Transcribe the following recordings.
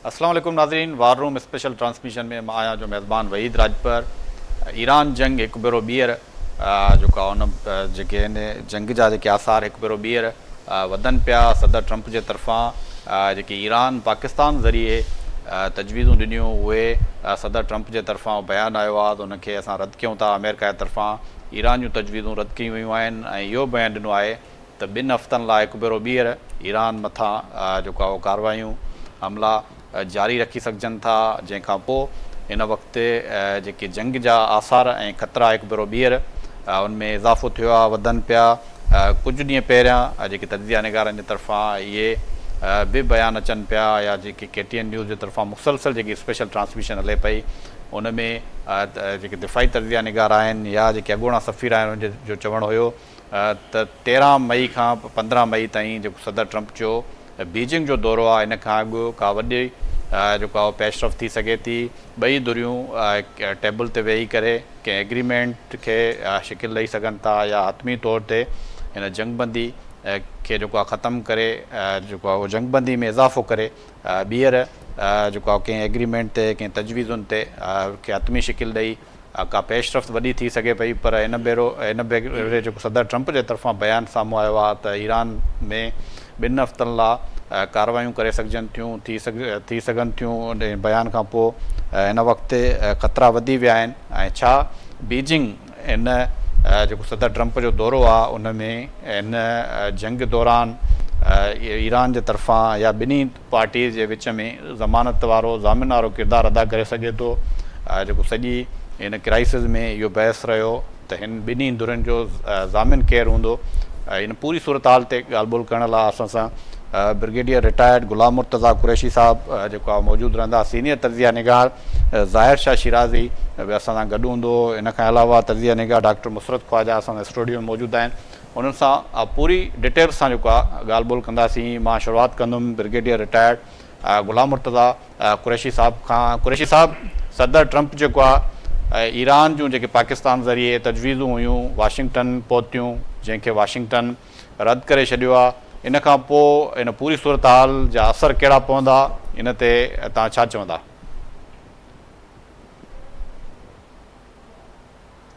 अस्सलाम वालेकुम नाज़रीन, वार रूम स्पेशल ट्रांसमिशन में मां आहियां जो मेज़बान वहीद राजपर। ईरान जंग हिकु भेरो ॿीहर जेका उन जेके आहिनि जंग जा जेके आसार हिकु भेरो ॿीहर वधनि पिया। सदर ट्रंप जे तरफ़ां जेके ईरान पाकिस्तान ज़रिए तजवीज़ूं ॾिनियूं उहे सदर ट्रंप जे तरफ़ां बयानु आयो आहे त उनखे असां रद्द कयूं था। अमेरिका जे तरफ़ां ईरान जूं तजवीज़ूं रद्द कयूं वियूं आहिनि ऐं इहो बयानु ॾिनो आहे त 2 हफ़्तनि लाइ हिकु भेरो ॿीहर ईरान मथां जेको आहे उहो कार्रवायूं हमला जारी रखी सघजनि था, जंहिंखां पोइ हिन वक़्तु जेके जंग जा आसार ऐं ख़तरा हिकु भेरो ॿीहर उनमें इज़ाफ़ो थियो आहे, वधनि पिया। कुझु ॾींहं पहिरियां जेके तजिया निगारनि जे तरफ़ां इहे बि बयान अचनि पिया या जेके KTN न्यूज़ जे तरफ़ां मुसलसल जेकी स्पेशल ट्रांसमिशन हले पई उन में जेके दिफ़ाई तजिया निगार आहिनि या जेके अॻूणा सफ़ीर आहिनि उन जो चवणु हुयो त 13 मई खां 15 मई ताईं जेको सदर ट्रंप जो बीजिंग जो दौरो आहे इन खां अॻु का वॾी जेको आहे पेशरफ़ थी सघे थी। ॿई धुरियूं टेबल ते वेही करे कंहिं एग्रीमेंट खे शिकिल ॾेई सघनि था या हतमी तौर ते हिन जंगबंदी खे जेको आहे ख़तमु करे जेको आहे उहो जंगबंदी में इज़ाफ़ो करे ॿीहर जेको आहे कंहिं एग्रीमेंट ते कंहिं तजवीज़ुनि ते खे हतमी शिकिल ॾेई का पेशरफ़्त वॾी थी सघे पई। पर हिन भेरे जेको सदर ट्रंप जे तरफ़ां बयानु साम्हूं आयो आहे त ईरान में 2 हफ़्तनि लाइ कार्रवायूं करे सघजनि थियूं थी सघनि थियूं। उन बयान खां पोइ हिन वक़्तु ख़तरा वधी विया आहिनि ऐं छा बीजिंग इन जेको सदर ट्रंप जो दौरो आहे उन में इन जंग दौरान ईरान जे तरफ़ां या ॿिन्ही पार्टीज़ जे विच में ज़मानत वारो ज़ामिन वारो किरदारु अदा करे सघे थो। जेको सॼी हिन क्राइसिस में इहो बहस रहियो त हिन ॿिन्ही धुरनि जो ज़ामिन केरु हूंदो। इन पूरी सूरत हाल ते ॻाल्हि ॿोल करण लाइ असां सां ब्रिगेडियर रिटायर्ड गुलाम मुर्तज़ा कुरैशी साहब जेको आहे मौजूदु रहंदा। सीनियर तजिया निगार ज़ाहिर शाह शिराज़ी बि असां सां गॾु हूंदो। इन खां अलावा तजिया निगार डॉक्टर मुसरत ख्वाजा असांजे स्टूडियो में मौजूदु आहिनि। उन्हनि सां पूरी डिटेल सां जेको आहे ॻाल्हि ॿोल कंदासीं। मां शुरूआति कंदुमि ब्रिगेडियर रिटायर्ड गुलाम मुर्तज़ा कुरैशी साहब खां। कुरैशी साहब, सदर ट्रंप जेको आहे ईरान जूं जेके पाकिस्तान ज़रिए तजवीज़ूं हुयूं वाशिंगटन पहुतियूं, जंहिंखे वाशिंगटन रद्द करे छॾियो आहे, इन खां पोइ इन पूरी सूरत हाल जा असर कहिड़ा पवंदा इन ते तव्हां छा चवंदा?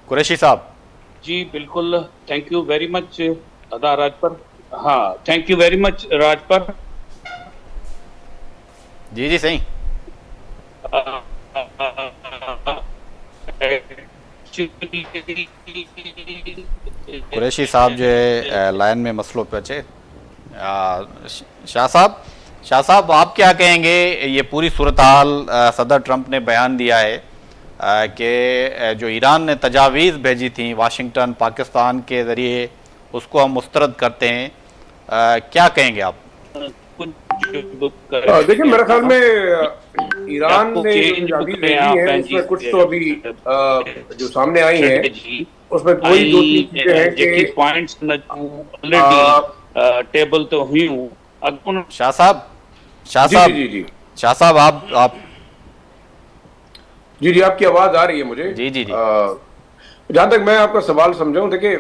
कुरैशी साहब। जी बिल्कुल, थैंक यू वेरी मच अदा राजपर। हाँ, thank you very much Rajpar. जी जी सही। कुरैशी साहब जे लाइन में मसलो पे अचे। शाह साहब आप क्या कहेंगे? ये पूरी सूरत हाल सदर ट्रंप ने बयान दिया है कि जो ईरान ने तजावीज़ भेजी थी वाशिंगटन पाकिस्तान के ज़रिए उसको हम मुस्तरद करते हैं, क्या कहेंगे आप? देखिए, मेरे ख्याल में ईरान ने जो तजावीज़ भेजी हैं उसमें कुछ तो अभी जो सामने आई हैं उसमें कोई 2-3 चीजें हैं कि पॉइंट्स ऑलरेडी टेबल तो हुई हूं। शाह साहब जी आप जी आपकी आवाज आ रही है मुझे? जी जी जी। जहां तक मैं आपका सवाल समझाऊं, देखिए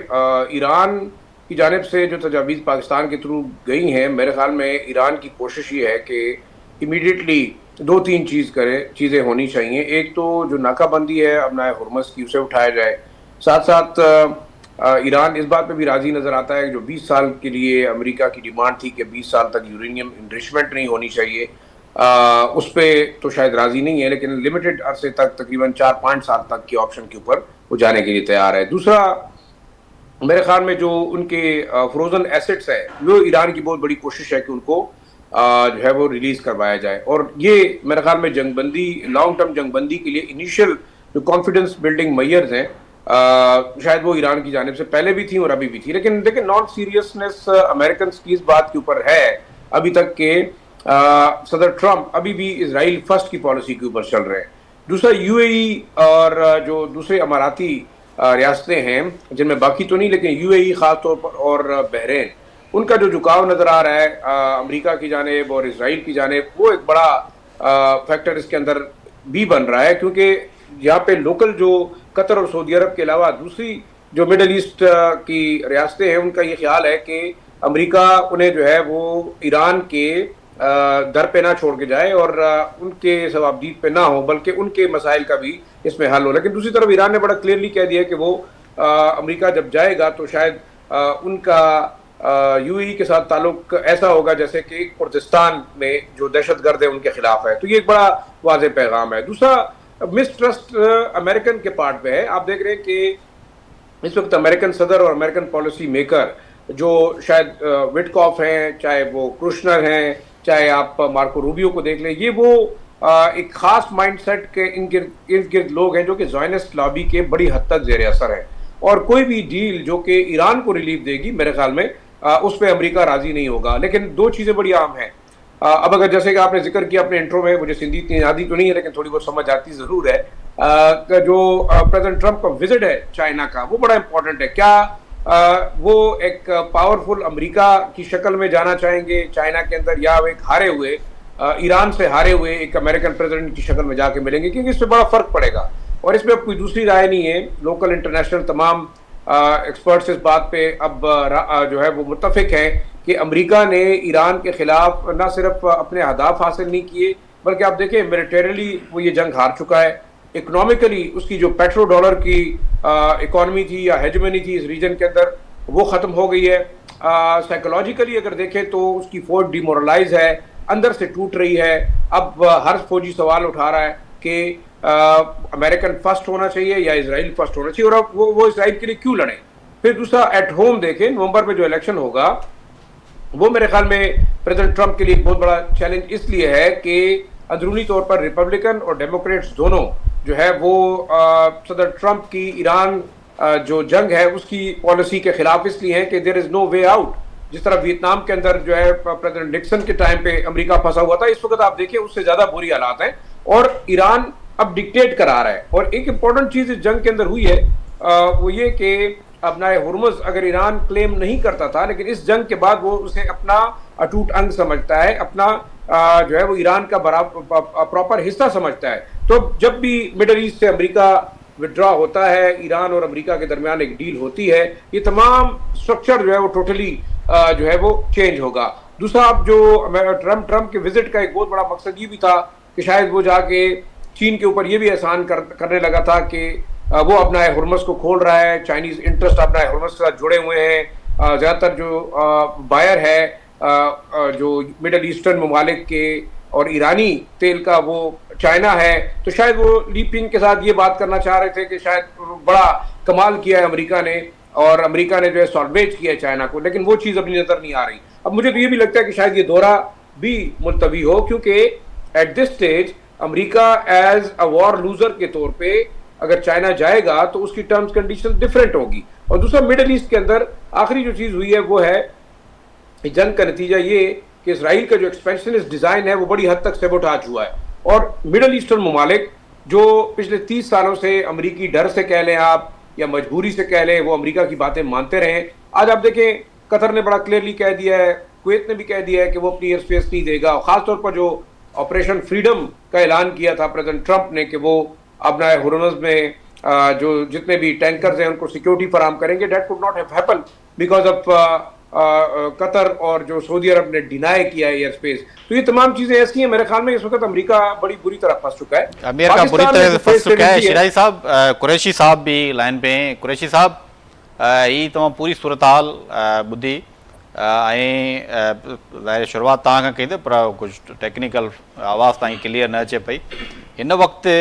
ईरान की जानिब से जो तजावीज़ पाकिस्तान के थ्रू गई हैं, मेरे ख्याल में ईरान की कोशिश ये है कि इमीडिएटली 2-3 चीज़ें होनी चाहिए। एक तो जो नाकाबंदी है अपना हुर्मस की, उसे उठाया जाए। साथ साथ ईरान इस बात पे भी राज़ी नज़र आता है कि जो 20 साल के लिए अमेरिका की डिमांड थी कि 20 साल तक यूरेनियम इनरिचमेंट नहीं होनी चाहिए, उस पर तो शायद राज़ी नहीं है, लेकिन लिमिटेड अरसे तक तकरीबन 4-5 साल तक के ऑप्शन के ऊपर वो जाने के लिए तैयार है। दूसरा, मेरे ख्याल में जो उनके फ्रोजन एसेट्स है वो ईरान की बहुत बड़ी कोशिश है कि उनको जो है वो रिलीज करवाया जाए। और ये मेरे ख्याल में जंगबंदी, लॉन्ग टर्म जंगबंदी के लिए इनिशियल जो कॉन्फिडेंस बिल्डिंग मेजर्स हैं शायद वो ईरान की जानिब से पहले भी थी और अभी भी थी। लेकिन देखिए, नॉन सीरियसनेस अमेरिकन की इस बात के ऊपर है अभी तक के सदर ट्रंप अभी भी इजराइल फर्स्ट की पॉलिसी के ऊपर चल रहे हैं। दूसरा, यूएई और जो दूसरे अमाराती रियासतें हैं जिनमें बाकी तो नहीं लेकिन यूएई खास तौर पर और बहरीन, उनका जो झुकाव नजर आ रहा है अमेरिका की जानिब और इजराइल की जानिब, वो एक बड़ा फैक्टर इसके अंदर भी बन रहा है। क्योंकि यहाँ पे लोकल जो कतर और सऊदी अरब के अलावा दूसरी जो मिडल ईस्ट की रियासतें हैं, उनका ये ख्याल है कि अमेरिका उन्हें जो है वो ईरान के در پہ نہ چھوڑ کے جائے اور ان کے ثوابدید پہ نہ ہو بلکہ ان کے مسائل کا بھی اس میں حل ہو. لیکن دوسری طرف ایران نے بڑا کلیئرلی کہہ دیا کہ وہ امریکہ جب جائے گا تو شاید ان کا یو اے ای کے ساتھ تعلق ایسا ہوگا جیسے کہ کردستان میں جو دہشت گرد ہے ان کے خلاف ہے. تو یہ ایک بڑا واضح پیغام ہے. دوسرا مسٹرسٹ امریکن کے پارٹ پہ ہے. آپ دیکھ رہے ہیں کہ اس وقت امریکن صدر اور امریکن پالیسی میکر جو شاید وٹکاف ہیں, چاہے وہ کروشنر ہیں, چاہے آپ مارکو روبیو کو دیکھ لیں, یہ وہ ایک خاص مائنڈ سیٹ کے ارد گرد لوگ ہیں جو کہ زائنسٹ لابی کے بڑی حد تک زیر اثر ہیں. اور کوئی بھی ڈیل جو کہ ایران کو ریلیف دے گی میرے خیال میں اس پہ امریکہ راضی نہیں ہوگا. لیکن دو چیزیں بڑی عام ہیں. اب اگر جیسے کہ آپ نے ذکر کیا اپنے انٹرو میں, مجھے سندھی اتنی یادی تو نہیں ہے لیکن تھوڑی بہت سمجھ آتی ضرور ہے, جو پریزیڈنٹ ٹرمپ کا وزٹ ہے چائنا کا وہ بڑا امپورٹنٹ ہے. کیا وہ ایک پاورفل امریکہ کی شکل میں جانا چاہیں گے چائنا کے اندر, یا وہ ایک ہارے ہوئے ایران سے ہارے ہوئے ایک امریکن پریزیڈنٹ کی شکل میں جا کے ملیں گے, کیونکہ اس سے بڑا فرق پڑے گا. اور اس میں اب کوئی دوسری رائے نہیں ہے. لوکل انٹرنیشنل تمام ایکسپرٹس اس بات پہ اب جو ہے وہ متفق ہیں کہ امریکہ نے ایران کے خلاف نہ صرف اپنے اہداف حاصل نہیں کیے بلکہ آپ دیکھیں ملیٹریلی وہ یہ جنگ ہار چکا ہے. اکنامکلی اس کی جو پیٹرو ڈالر کی اکانومی تھی یا ہیجمنی تھی اس ریجن کے اندر وہ ختم ہو گئی ہے. سائیکولوجیکلی اگر دیکھیں تو اس کی فوج ڈیمورلائز ہے, اندر سے ٹوٹ رہی ہے. اب ہر فوجی سوال اٹھا رہا ہے کہ امریکن فرسٹ ہونا چاہیے یا اسرائیل فرسٹ ہونا چاہیے, اور اب وہ اسرائیل کے لیے کیوں لڑیں. پھر دوسرا ایٹ ہوم دیکھیں, نومبر میں جو الیکشن ہوگا وہ میرے خیال میں پریزیڈنٹ ٹرمپ کے لیے بہت بڑا چیلنج اس لیے ہے کہ اندرونی طور پر ریپبلکن اور ڈیموکریٹس دونوں جو ہے وہ صدر ٹرمپ کی ایران جو جنگ ہے اس کی پالیسی کے خلاف اس لیے ہیں کہ دیر از نو وے آؤٹ. جس طرح ویتنام کے اندر جو ہے پریزیڈنٹ نکسن کے ٹائم پہ امریکہ پھنسا ہوا تھا, اس وقت آپ دیکھیں اس سے زیادہ بری حالات ہیں اور ایران اب ڈکٹیٹ کرا رہا ہے. اور ایک امپورٹنٹ چیز اس جنگ کے اندر ہوئی ہے وہ یہ کہ ابنائے ہرمز اگر ایران کلیم نہیں کرتا تھا لیکن اس جنگ کے بعد وہ اسے اپنا اٹوٹ انگ سمجھتا ہے, اپنا جو ہے وہ ایران کا پراپر حصہ سمجھتا ہے. تو جب بھی مڈل ایسٹ سے امریکہ وڈرا ہوتا ہے, ایران اور امریکہ کے درمیان ایک ڈیل ہوتی ہے, یہ تمام سٹرکچر جو ہے وہ ٹوٹلی جو ہے وہ چینج ہوگا. دوسرا اب جو ٹرمپ کے وزٹ کا ایک بہت بڑا مقصد یہ بھی تھا کہ شاید وہ جا کے چین کے اوپر یہ بھی احسان کرنے لگا تھا کہ وہ ابنائے ہرمز کو کھول رہا ہے. چائنیز انٹرسٹ ابنائے ہرمز کے ساتھ جڑے ہوئے ہیں. زیادہ تر جو بائر ہے جو مڈل ایسٹرن ممالک کے اور ایرانی تیل کا وہ چائنا ہے. تو شاید وہ لی پنگ کے ساتھ یہ بات کرنا چاہ رہے تھے کہ شاید بڑا کمال کیا ہے امریکہ نے اور امریکہ نے جو ہے سالویج کیا ہے چائنا کو, لیکن وہ چیز اپنی نظر نہیں آ رہی. اب مجھے تو یہ بھی لگتا ہے کہ شاید یہ دورہ بھی ملتوی ہو, کیونکہ at this stage America is a war loser کے طور پہ اگر چائنا جائے گا تو اس کی ٹرمز کنڈیشن ڈفرینٹ ہوگی. اور دوسرا مڈل ایسٹ کے اندر آخری جو چیز ہوئی ہے وہ ہے جنگ کا نتیجہ یہ کہ اسرائیل کا جو ایکسپینشنسٹ ڈیزائن ہے وہ بڑی حد تک سیبوٹاج ہوا ہے. اور مڈل ایسٹرن ممالک جو پچھلے 30 سالوں سے امریکی ڈر سے کہہ لیں آپ یا مجبوری سے کہہ لیں, وہ امریکہ کی باتیں مانتے رہے. آج آپ دیکھیں قطر نے بڑا کلیئرلی کہہ دیا ہے, کویت نے بھی کہہ دیا ہے کہ وہ اپنی ایئر اسپیس نہیں دے گا. خاص طور پر جو آپریشن فریڈم کا اعلان کیا تھا پریزیڈنٹ ٹرمپ نے کہ وہ ابنائے ہرمز میں جو جتنے بھی ٹینکرز ہیں ان کو سیکیورٹی فراہم کریں گے, that could not have happen because of Qatar اور جو سعودی عرب نے ڈینائی کیا ہے ایئر اسپیس. تو یہ تمام چیزیں ایسی ہیں میرے خیال میں اس وقت امریکہ بڑی بری طرح پھنس چکا ہے. امریکہ بری طرح سے پھنس چکا ہے. شیرائی صاحب, قریشی صاحب بھی لائن پہ ہیں. قریشی صاحب, یہ تمام پوری صورتحال ॿुधी ऐं ظاهر शुरूआत तव्हां खां कई पर कुझु टेक्निकल आवाज़ ताईं क्लियर न अचे पई. हिन वक़्तु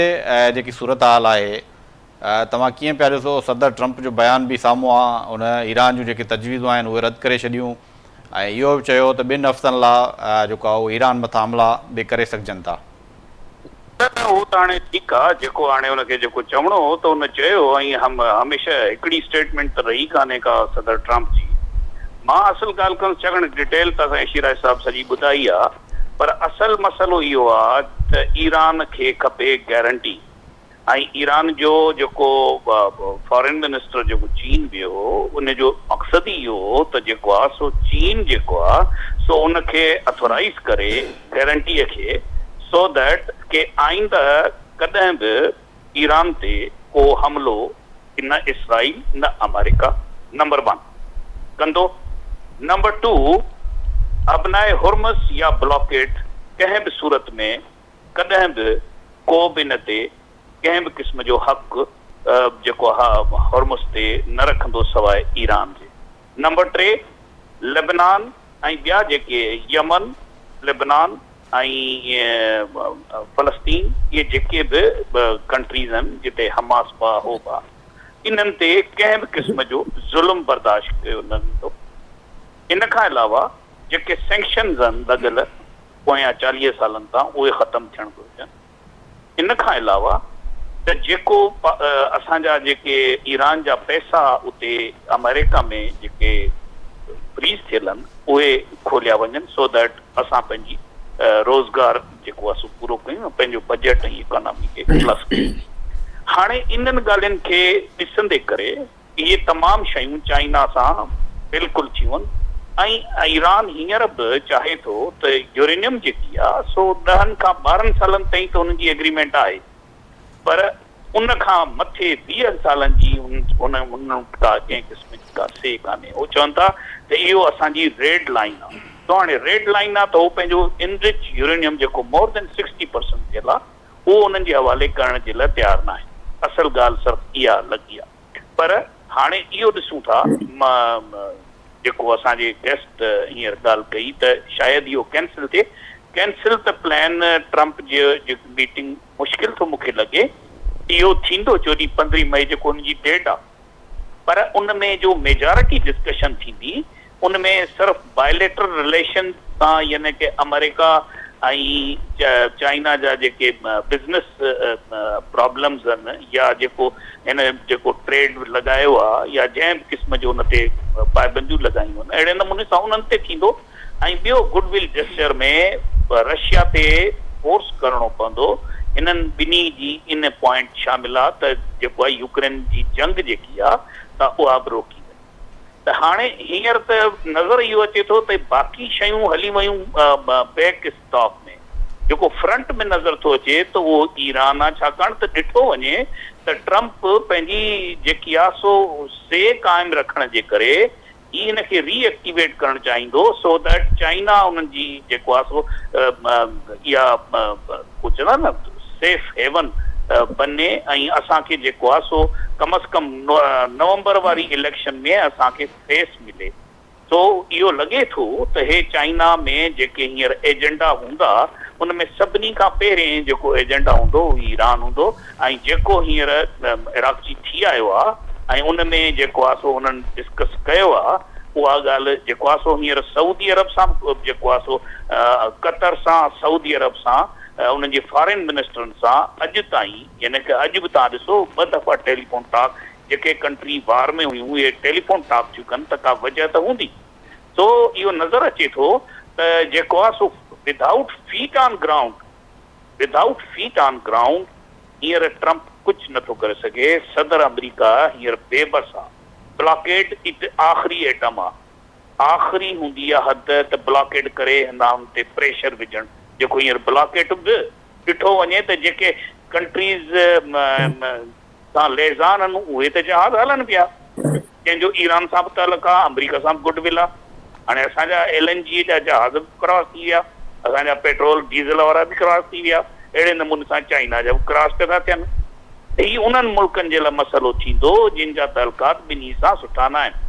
जेकी सूरत-हाल आहे तव्हां कीअं पिया ॾिसो? सदर ट्रम्प जो बयान बि साम्हूं आहे, उन ईरान जूं जेके तजवीज़ूं आहिनि उहे रद्द करे छॾियूं ऐं इहो बि चयो त 2 हफ़्तनि लाइ जेको आहे उहो ईरान मथां हमला बि करे सघजनि था. उहो त हाणे ठीकु आहे, जेको हाणे हुनखे जेको चवणो हो त हुन चयो ऐं हमेशह हिकिड़ी स्टेटमेंट त रही कान्हे का सदर ट्रम्प जी. मां असल ॻाल्हि कंदुसि छाकाणि डिटेल त असांजे शिराज साहिब सॼी ॿुधाई आहे, पर असल मसइलो इहो आहे त ईरान खे खपे गारंटी. ऐं ईरान जो जेको फॉरेन मिनिस्टर जेको चीन वियो हो उन जो मक़सदु ई इहो हो त जेको आहे सो चीन जेको आहे सो उनखे अथोराइज़ करे गारंटीअ खे, सो दैट के आइंदा कॾहिं बि ईरान ते को हमिलो न इसराइल न अमेरिका नंबर 1 कंदो. नंबर 2, अबनाए हुरमस या ब्लॉकेट कंहिं बि सूरत में कॾहिं बि को बि इन ते कंहिं बि क़िस्म जो हक़ जेको हुरमस ते न रखंदो सवाइ ईरान जे। नंबर 3, लेबनान ऐं ॿिया जेके यमन, लेबनान ऐं फलस्तीन, इहे जेके बि कंट्रीज़ आहिनि जिते हमास बा हो बा, इन्हनि ते कंहिं बि क़िस्म जो ज़ुल्म बर्दाश्त कयो न वेंदो। इन खां अलावा जेके सैंक्शन्स आहिनि लॻल पोयां 40 सालनि तां, उहे ख़तमु थियण घुरिजनि। इन खां अलावा त जेको असांजा जेके ईरान जा पैसा उते अमेरिका में जेके फ्रीज़ थियल आहिनि उहे खोलिया वञनि, सो दैट असां पंहिंजी रोज़गार जेको आहे सो पूरो कयूं, पंहिंजो बजट ऐं इकोनॉमी खे प्लस कयूं। हाणे इन्हनि ॻाल्हियुनि खे ॾिसंदे करे इहे तमामु शयूं चाइना सां बिल्कुलु थियूं आहिनि ऐं ईरान हींअर बि चाहे थो त यूरेनियम जेकी आहे सो 10 खां 12 सालनि ताईं त हुनजी एग्रीमेंट आहे, पर उन खां मथे 20 सालनि जी उन का कंहिं क़िस्म जी का से कान्हे। उहो चवनि था त इहो असांजी रेड लाइन आहे। त हाणे रेड लाइन आहे त उहो पंहिंजो इनरिच यूरेनियम जेको मोर देन 60% थियल आहे उहो उन्हनि जे हवाले करण जे लाइ तयारु न आहे। असल ॻाल्हि सिर्फ़ु इहा लॻी आहे। पर हाणे इहो ॾिसूं था, जेको असांजे गेस्ट हींअर ॻाल्हि कई त शायदि इहो कैंसिल थिए। कैंसिल त प्लान ट्रंप जो जेको मीटिंग मुश्किल थो मूंखे लॻे, इहो थींदो 14-15 मई जेको हुनजी डेट आहे, पर उन में जो मेजॉरिटी डिस्कशन थींदी उनमें सिर्फ़ बायलेटरल रिलेशन सां, यानी कि अमेरिका ऐं चाइना जा जेके बिज़नेस प्रॉब्लम्स आहिनि या जेको हिन जेको ट्रेड लॻायो आहे या जंहिं बि क़िस्म जो हुन ते पाबंदियूं लॻायूं आहिनि, अहिड़े नमूने सां उन्हनि ते थींदो। ऐं ॿियो गुडविल जेस्चर में रशिया ते फोर्स करणो पवंदो। इन्हनि ॿिन्ही जी इन पॉइंट शामिल आहे त जेको आहे यूक्रेन जी जंग जेकी आहे त उहा बि रोकी वञे। त हाणे हींअर त नज़र इहो अचे थो त बाक़ी शयूं हली वयूं बैक स्टॉक में। जेको फ्रंट में नज़र थो अचे त उहो ईरान आहे, छाकाणि त ॾिठो वञे त ट्रंप पंहिंजी जेकी आहे सो से क़ाइमु रखण जे करे ई हिन खे रीएक्टिवेट करणु चाहींदो, सो दैट चाइना उन्हनि जी जेको आहे सो इहा कुझु चवंदा न सेफ हेवन बने ऐं असांखे जेको आहे सो कम अज़ कम नवंबर वारी इलेक्शन में असांखे फेस मिले। सो इहो लॻे थो त हे चाइना में जेके हींअर एजेंडा हूंदा उन में सभिनी खां पहिरें जेको एजेंडा हूंदो उहो ईरान हूंदो। ऐं जेको हींअर इराक जी थी आयो आहे ऐं उन में जेको आहे सो उन्हनि डिस्कस कयो आहे, उहा ॻाल्हि जेको आहे सो हींअर सऊदी अरब सां जेको आहे सो कतर सां, सऊदी अरब सां, उन्हनि जे फॉरेन मिनिस्टरनि सां अॼु ताईं, यानी कि अॼु बि तव्हां ॾिसो 2 दफ़ा टेलीफोन टॉक जेके कंट्री वार में हुयूं उहे टेलीफोन टॉक थियूं कनि त का वजह त हूंदी। सो इहो नज़र अचे थो त जेको आहे so without feet on ground हींअर ट्रंप कुझु नथो करे सघे। सदर अमेरिका हींअर बेबस आहे। ब्लॉकेड आख़िरी एटम आहे, आख़िरी हूंदी आहे हद त ब्लॉकेड करे हुन ते प्रेशर विझणु। जेको हींअर ब्लॉकेट बि ॾिठो वञे त जेके कंट्रीज़ सां लेज़ान आहिनि उहे त जहाज़ हलनि पिया, जंहिंजो ईरान सां बि तालुक आहे, अमेरिका सां बि गुडविल आहे। हाणे असांजा LNG जा जहाज़ बि क्रॉस थी विया, असांजा पेट्रोल डीज़ल वारा बि क्रॉस थी विया, अहिड़े नमूने सां चाइना जा बि क्रॉस पिया था थियनि। त हीउ उन्हनि मुल्कनि जे लाइ मसइलो थींदो जिन जा तालुकात ॿिन्ही सां सुठा न आहिनि।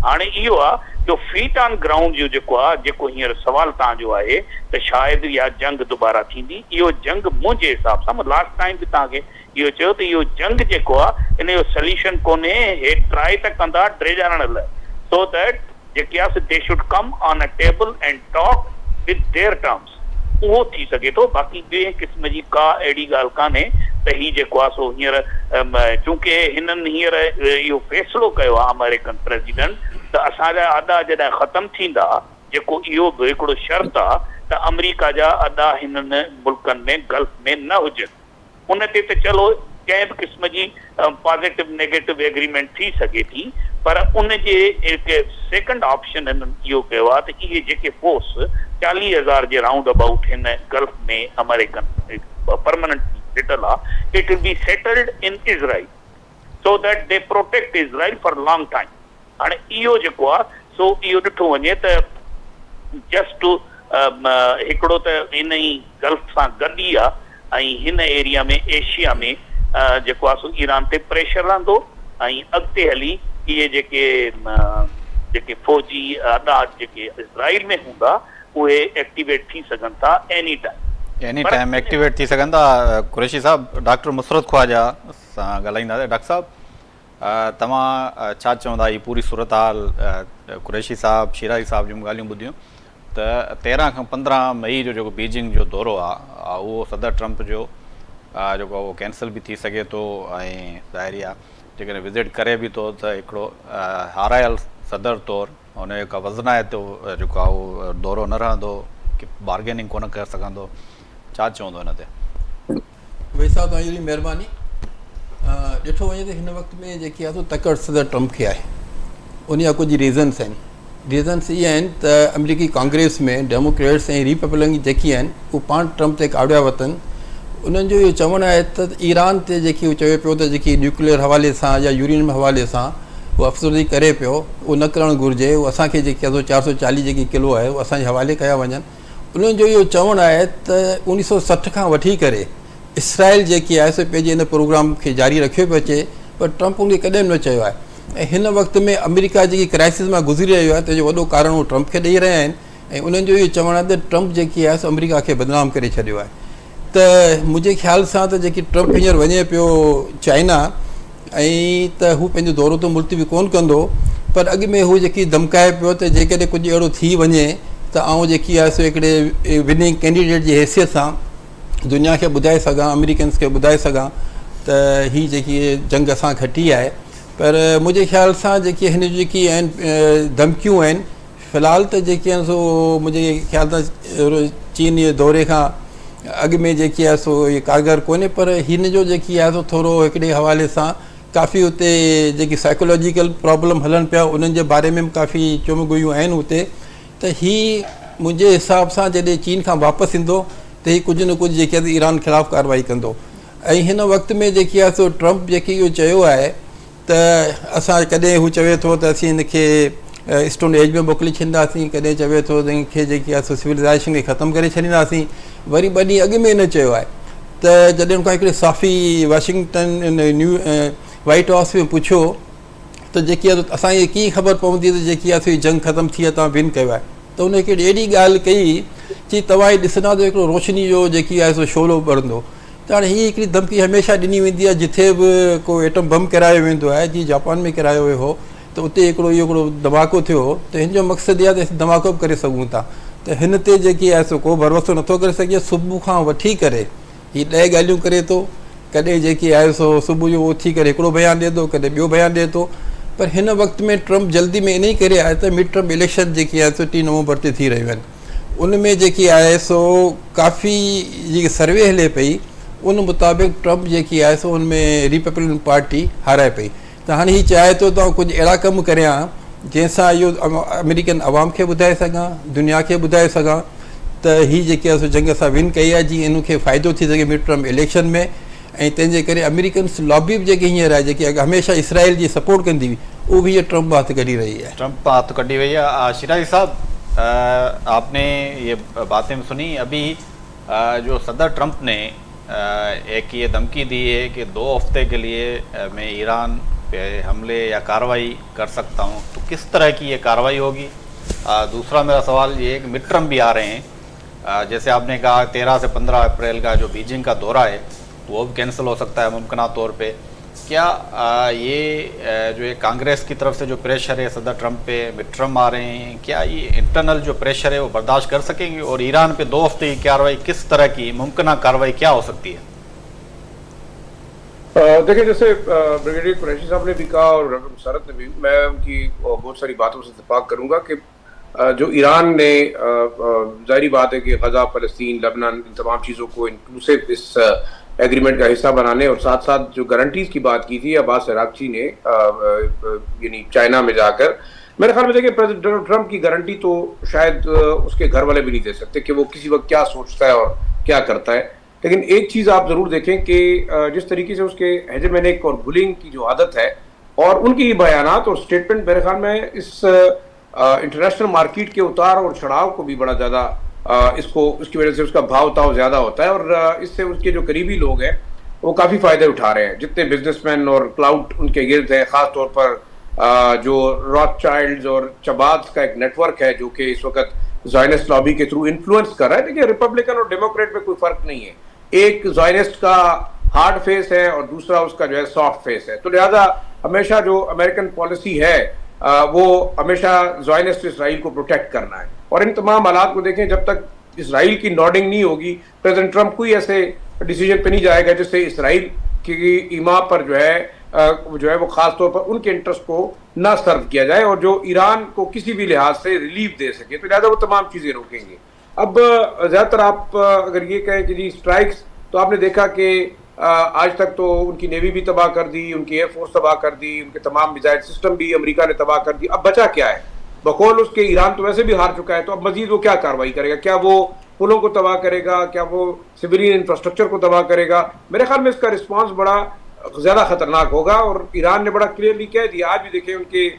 हाणे इहो आहे जो फीट ऑन ग्राउंड जो जेको आहे, जेको हींअर सुवाल तव्हांजो आहे त शायदि इहा जंग दुबारा थींदी। इहो जंग मुंहिंजे हिसाब सां, मां लास्ट टाइम बि तव्हांखे इहो चयो त इहो जंग जेको आहे इन जो सोल्यूशन कोन्हे, हे ट्राई त कंदा ड्रेजरण लाइ, सो दैट जेके आहे they should come on a table and talk with their terms. उहो थी सघे थो, बाक़ी ॿिए क़िस्म जी का अहिड़ी ॻाल्हि कान्हे त हीउ जेको आहे सो हींअर चूंकि हिननि हींअर इहो फ़ैसिलो कयो आहे अमेरिकन प्रेसिडेंट त असांजा अदा जॾहिं ख़तमु थींदा, जेको इहो बि हिकिड़ो शर्त आहे त अमेरिका जा अदा हिननि मुल्कनि में गल्फ में न हुजनि। उन ते त चलो कंहिं बि क़िस्म जी पॉज़िटिव नेगेटिव एग्रीमेंट थी सघे थी, पर उन जे सेकंड ऑप्शन हिननि इहो कयो आहे त इहे जेके फोर्स 40,000 जे राउंड अबाउट हिन गल्फ में अमेरिकन परमानेंटली सेटल आहे, it will be settled in Israel so that they protect Israel for long time. हाणे इहो जेको आहे सो इहो ॾिठो वञे त जस्ट हिकिड़ो त इन ई गल्फ सां गॾु ई आहे ऐं हिन एरिया में एशिया में जेको आहे सो ईरान ते प्रेशर रहंदो ऐं अॻिते हली इहे जेके फ़ौजी अॾा जेके इज़राइल में हूंदा उहे एक्टिवेट थी सघनि था एनी टाइम एक्टिवेट थी सघनि था। कुरैशी साहब, डॉक्टर मुसरत ख्वाजा सां ॻाल्हाईंदासीं। डॉक्टर साहब, तव्हां छा चवंदा? ही पूरी सूरत हाल कुरैशी साहब, शिराज़ी साहब जूं ॻाल्हियूं ॿुधियूं त 13 खां 15 मई जो जेको बीजिंग जो दौरो आहे उहो सदर ट्रंप जो जेको उहो कैंसिल बि थी सघे थो ऐं ज़ाहिरी आहे जेकॾहिं विज़िट करे बि थो त हिकिड़ो हारायल सदर तौरु हुनजो का वज़न आहे तो जेको आहे उहो दौरो न रहंदो, की बार्गेनिंग कोन करे सघंदो। छा चवंदो हिन ते? वैसा तव्हांजी महिरबानी। ॾिठो वञे त हिन वक़्त में जेकी आहे तकड़ि सदर ट्रंप खे आहे, उन जा कुझु रीज़न्स आहिनि। रीज़न्स इहे आहिनि त अमेरिकी कांग्रेस में डेमोक्रेट्स ऐं रिपब्लिकन जेकी आहिनि उहे पाण ट्रंप ते कावड़िया वतनि। उन्हनि जो इहो चवणु आहे त ईरान ते जेकी उहो चवे पियो त जेकी न्यूक्लियर हवाले सां या यूरेनियम हवाले सां उहो अफ़सरदगी करे पियो, उहो न करणु घुरिजे। उहो असांखे जेकी आहे 440 जेकी किलो आहे उहो असांजे हवाले कया वञनि। उन्हनि जो इहो चवणु आहे त 1960 खां वठी करे इसराइल जेकी आहे सो पंहिंजे हिन प्रोग्राम खे जारी रखियो पियो अचे, पर ट्रंप उनखे कॾहिं न चयो आहे। ऐं हिन वक़्त में अमेरिका जेकी क्राइसिस मां गुज़री रहियो आहे तंहिंजो वॾो कारण उहो ट्रंप खे ॾेई रहिया आहिनि। ऐं उन्हनि जो इहो चवणु आहे त ट्रंप जेकी आहे सो अमेरिका खे बदनाम करे छॾियो आहे। त मुंहिंजे ख़्याल सां त जेकी ट्रंप हींअर वञे पियो चाइना ऐं त हू पंहिंजो दौरो त मुल्तवी कोन कंदो, पर अॻु में हू जेकी धमकाए पियो त जेकॾहिं कुझु अहिड़ो थी वञे त आउं जेकी आहे सो हिकिड़े विनिंग कैंडिडेट जी हैसियत सां दुनिया खे ॿुधाए सघां, अमेरिकन्स खे ॿुधाए सघां त हीअ जेकी जंग असां खटी आहे। पर मुंहिंजे ख़्याल सां जेकी हिन जेकी आहिनि धमकियूं आहिनि, फ़िलहाल त जेकी आहिनि सो मुंहिंजे ख़्याल सां चीन जे दौरे खां अॻु में जेकी आहे सो इहे कारगर कोन्हे, पर हिन जो जेकी आहे सो थोरो हिकिड़े हवाले सां काफ़ी उते जेकी साइकोलॉजिकल प्रॉब्लम हलनि पिया उन्हनि जे बारे में काफ़ी चुमगुयूं आहिनि उते। त हीअ मुंहिंजे हिसाब सां जॾहिं चीन खां वापसि ईंदो त हीअ कुझु न कुझु जेकी आहे ईरान ख़िलाफ़ु कार्रवाई कंदो। ऐं हिन वक़्त में जेकी आहे सो ट्रंप जेकी इहो चयो आहे त असां कॾहिं हू चवे थो त असीं हिनखे स्टोन एज में मोकिले छॾींदासीं, कॾहिं चवे थो त हिनखे जेकी आहे सो सिविलाइज़ेशन खे ख़तमु करे छॾींदासीं। वरी 2 ॾींहं अॻु में न चयो आहे त जॾहिं उनखां हिकिड़े साफ़ी वाशिंगटन वाइट हाउस में पुछियो त जेकी आहे असांखे कीअं ख़बर पवंदी त जेकी आहे सो जंग ख़तमु थी आहे, तव्हां विन कयो आहे, त उन हिकिड़ी अहिड़ी ॻाल्हि कई चई तव्हां ही ॾिसंदा त हिकिड़ो रोशनी जो जेकी आहे सो शोलो ॿरंदो। त हाणे हीअ हिकिड़ी धमकी हमेशह ॾिनी वेंदी आहे जिथे बि को एटम बम किरायो वेंदो आहे, जीअं जापान में किरायो वियो हो त उते हिकिड़ो इहो हिकिड़ो धमाको थियो त हिन जो मक़सदु इहा त असीं धमाको बि करे सघूं था। त हिन ते जेकी आहे सो को भरोसो नथो करे सघे। सुबुह खां वठी करे हीअ 10 ॻाल्हियूं करे थो, कॾहिं जेकी आहे सो सुबुह जो उथी करे हिकिड़ो बयानु ॾिए थो, कॾहिं ॿियो बयानु ॾिए थो। पर हिन वक़्त में ट्रंप जल्दी में इन ई करे आहे त मिड टर्म इलेक्शन जेकी आहे सो 3 नवंबर ते थी रहियूं आहिनि। उन में जेकी आहे सो काफ़ी जेकी सर्वे हले पई उन मुताबिक़ ट्रंप जेकी आहे सो उनमें रिपब्लिकन पार्टी हाराए पई। त हाणे हीअ चाहे थो त कुझु अहिड़ा कमु करियां जंहिंसां इहो अमेरिकन अवाम खे ॿुधाए सघां, दुनिया खे ॿुधाए सघां त हीअ जेकी आहे सो जंग असां विन कई आहे, जीअं इनखे फ़ाइदो थी सघे मिड टर्म इलेक्शन में। ऐं तंहिंजे करे अमेरिकन्स लॉबी बि जेकी हींअर आहे जेकी हमेशह इसराइल जी सपोर्ट कंदी हुई उहो बि हीअ ट्रंप हथ कढी रही है। ट्रंप हथ कढी वही है। शिराज़ी साहब, आपने ये बातें सुनी अभी जो सदर ट्रंप ने एक ये धमकी दी है कि 2 हफ्ते के लिए मैं ईरान पे हमले या कार्रवाई कर सकता हूँ, तो किस तरह की ये कार्रवाई होगी? दूसरा मेरा सवाल ये है कि मिड टर्म भी आ रहे हैं, जैसे आपने कहा 13 से 15 अप्रैल का जो बीजिंग का दौरा है वो भी कैंसिल हो सकता है मुमकिन तौर पे। क्या ये जो एक कांग्रेस की तरफ से जो प्रेशर है सदर ट्रंप पे, मिड टर्म आ रहे हैं, क्या ये इंटरनल जो प्रेशर है वो बर्दाश्त कर सकेंगे? और ईरान पे 2 हफ्ते की कार्रवाई, किस तरह की मुमकिन कार्रवाई क्या हो सकती है? देखिए, जैसे ब्रिगेडियर कुरैशी साहब ने भी कहा और डॉक्टर मुसरत ने भी, मैं उनकी बहुत सारी बातों से इत्तेफाक करूंगा कि जो ईरान ने जाहिर बात है कि गजा, फ़लस्तीन, लबनान, इन तमाम चीज़ों को इंक्लूसिव इस एग्रीमेंट का हिस्सा बनाने और साथ साथ जो गारंटीज की बात की थी अब्बास अरागची ने यानी चाइना में जाकर, मेरे ख्याल में देखिए प्रेसिडेंट डोनाल्ड ट्रंप की गारंटी तो शायद उसके घर वाले भी नहीं दे सकते कि वो किसी वक्त क्या सोचता है और क्या करता है। लेकिन एक चीज़ आप ज़रूर देखें कि जिस तरीके से उसके हेजेमोनिक और बुलिंग की जो आदत है और उनकी बयानात और स्टेटमेंट, मेरे ख्याल में इस इंटरनेशनल मार्केट के उतार और चढ़ाव को भी बड़ा ज़्यादा इसकी वजह से उसका भाव ताव ज़्यादा होता है, और इससे उसके जो करीबी लोग हैं वो काफ़ी फ़ायदे उठा रहे हैं। जितने बिजनेसमैन और क्लाउड उनके गिर्द है, ख़ास तौर पर जो रॉथशाइल्ड्स और चबात्स का एक नेटवर्क है जो कि इस वक्त ज़ायनिस्ट लॉबी के थ्रू इन्फ्लुएंस कर रहा है। देखिए, रिपब्लिकन और डेमोक्रेट में कोई फ़र्क नहीं है, एक ज़ायनिस्ट का हार्ड फेस है और दूसरा उसका जो है सॉफ्ट फेस है। तो लिहाजा हमेशा जो अमेरिकन पॉलिसी है वो हमेशा ज़ायनिस्ट इसराइल को प्रोटेक्ट करना है। और इन तमाम हालात को देखें, जब तक इसराइल की नॉडिंग नहीं होगी, प्रेसिडेंट ट्रंप कोई ऐसे डिसीजन पे नहीं जाएगा जिससे इसराइल की ईमा पर जो है वो खास तौर पर उनके इंटरेस्ट को ना सर्व किया जाए और जो ईरान को किसी भी लिहाज से रिलीफ दे सके, तो लिहाजा वो तमाम चीज़ें रोकेंगे। अब ज़्यादातर आप अगर ये कहें कि जी स्ट्राइक्स, तो आपने देखा कि आज तक तो उनकी नेवी भी तबाह कर दी, उनकी एयरफोर्स तबाह कर दी, उनके तमाम मिसाइल सिस्टम भी अमेरिका ने तबाह कर दी। अब बचा क्या है? बकौल उसके ईरान तो वैसे भी हार चुका है, तो अब मजीद वो क्या कार्रवाई करेगा? क्या वो पुलों को तबाह करेगा? क्या वो सिविलियन इंफ्रास्ट्रक्चर को तबाह करेगा? मेरे ख्याल में इसका रिस्पॉन्स बड़ा ज़्यादा खतरनाक होगा। और ईरान ने बड़ा क्लियरली कह दिया, आज भी देखें उनके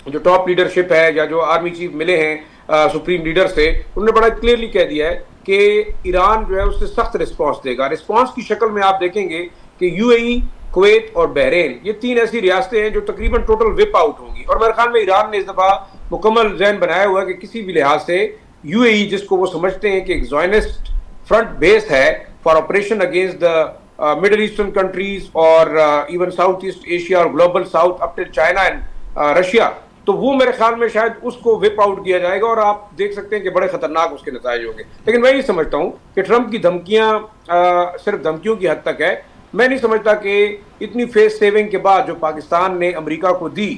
जो टॉप लीडरशिप है या जो आर्मी चीफ मिले हैं सुप्रीम लीडर से, उन्होंने बड़ा क्लियरली कह दिया है कि ईरान जो है उससे सख्त रिस्पॉन्स देगा। रिस्पॉन्स की शक्ल में आप देखेंगे कि यूएई, कुवैत और बहरीन, ये तीन ऐसी रियासतें हैं जो तकरीबन टोटल विप आउट होंगी। और मेरे ख्याल में ईरान ने इस दफ़ा मुकम्मल जहन बनाया हुआ है कि किसी भी लिहाज से यूएई, जिसको वो समझते हैं कि एक ज़ायनिस्ट फ्रंट बेस है for operation against the middle eastern countries और इवन साउथ ईस्ट एशिया और global south up till China and Russia, तो वो मेरे ख्याल में शायद उसको विप आउट किया जाएगा और आप देख सकते हैं कि बड़े खतरनाक उसके नतीजे होंगे। लेकिन मैं ये समझता हूँ कि ट्रंप की धमकियाँ सिर्फ धमकियों की हद तक है। मैं नहीं समझता कि इतनी फेस सेविंग के बाद जो पाकिस्तान ने अमेरिका को दी,